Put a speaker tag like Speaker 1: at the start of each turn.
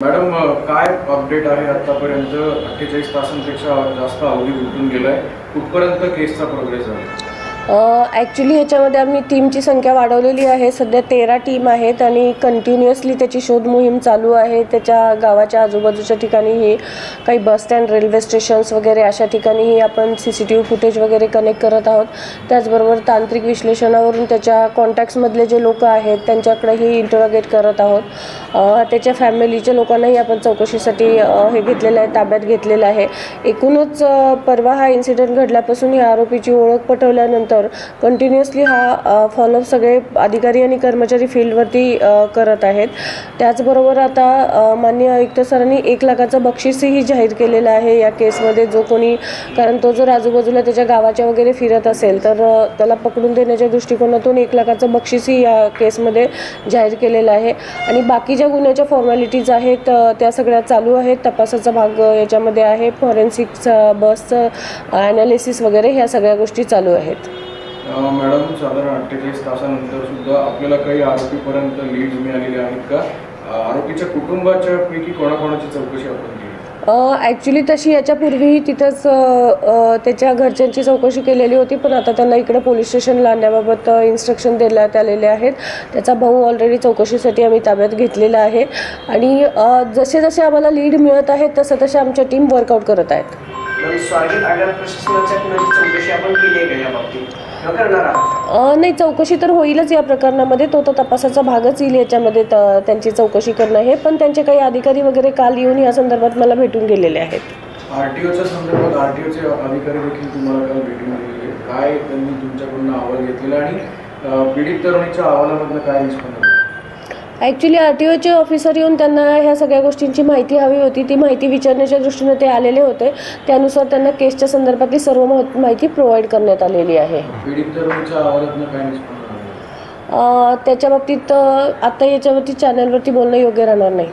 Speaker 1: Madam काय update आहे आतापर्यंत? 48 तासांपेक्षा जास्त अवधी उलटून गेलाय, कुठपर्यंत केसचा प्रोग्रेस आहे?
Speaker 2: ॲक्च्युली ह्याच्यामध्ये आम्ही टीमची संख्या वाढवलेली आहे. सध्या 13 टीम आहेत आणि कंटिन्युअसली त्याची शोध मोहीम चालू आहे. त्याच्या गावाच्या आजूबाजूच्या ठिकाणीही काही बस स्टँड, रेल्वे स्टेशन्स वगैरे अशा ठिकाणीही आपण CCTV फुटेज वगैरे कनेक्ट करत आहोत. त्याचबरोबर तांत्रिक विश्लेषणावरून त्याच्या कॉन्टॅक्ट्समधले जे लोक आहेत त्यांच्याकडेही इंटरोगेट करत आहोत. त्याच्या फॅमिलीच्या लोकांनाही आपण चौकशीसाठी हे घेतलेलं आहे, ताब्यात घेतलेलं आहे. एकूणच परवा हा इन्सिडेंट घडल्यापासून या आरोपीची ओळख पटवल्यानंतर कंटिन्युअसली हा फॉलोअप सगळे अधिकारी आणि कर्मचारी फील्डवरती करत आहेत. त्याचबरोबर आता माननीय आयुक्त सरांनी 1 लाखाचं बक्षीसही जाहीर केलेलं आहे या केसमध्ये. जो कोणी, कारण तो जर आजूबाजूला त्याच्या गावाच्या वगैरे फिरत असेल तर त्याला पकडून देण्याच्या दृष्टिकोनातून 1 लाखाचं बक्षीसही या केसमध्ये जाहीर केलेलं आहे. आणि बाकी ज्या गुन्ह्याच्या फॉर्मॅलिटीज आहेत त्या सगळ्या चालू आहेत. तपासाचा भाग याच्यामध्ये आहे. फॉरेन्सिक्स, बसचं ॲनालिसिस वगैरे ह्या सगळ्या गोष्टी चालू आहेत.
Speaker 1: मॅडम, साधारण 48 तासानंतर सुद्धा आपल्याला काही आरोपीपर्यंत लीड्स मिळालेले आहेत का? आरोपीच्या कुटुंबाच्या पैकी कोणाकोणाची चौकशी आपण केली?
Speaker 2: ॲक्च्युली तशी याच्यापूर्वीही तिथंच त्याच्या घरच्यांची चौकशी केलेली होती, पण आता त्यांना इकडे पोलीस स्टेशनला आणण्याबाबत इन्स्ट्रक्शन देण्यात आलेले आहेत. त्याचा भाऊ ऑलरेडी चौकशीसाठी आम्ही ताब्यात घेतलेला आहे आणि जसे जसे आम्हाला लीड मिळत आहेत तसं तसे आमच्या टीम वर्कआउट करत आहेत.
Speaker 3: स्वारगेट आगार प्रशासनाच्या कुणाची चौकशी आपण केली आहे का या बाबतीत?
Speaker 2: नाही, चौकशी तर होईलच या प्रकरणामध्ये. तो तर तपासाचा भागच येईल याच्यामध्ये त्यांची चौकशी करणं हे. पण त्यांचे काही अधिकारी वगैरे काल येऊन या संदर्भात मला भेटून गेलेले आहेत.
Speaker 1: RTOच्या संदर्भात RTOचे अधिकारी देखील तुम्हाला काल भेटून गेलेले, काय त्यांनी तुमच्याकडून अहवाल घेतलेला आणि पीडित तरुणीच्या अहवालामधनं काय निष्पन्न?
Speaker 2: ॲक्च्युली RTOचे ऑफिसर येऊन त्यांना ह्या सगळ्या गोष्टींची माहिती हवी होती. ती माहिती विचारण्याच्या दृष्टीने ते आलेले होते. त्यानुसार त्यांना केसच्या संदर्भातली सर्व माहिती प्रोव्हाइड करण्यात आलेली आहे.
Speaker 1: पीडित तरुणीच्या अहवालातनं काय निष्पन्न?
Speaker 2: त्याच्या बाबतीत आत्ता याच्यावरती चॅनलवरती बोलणं योग्य राहणार नाही.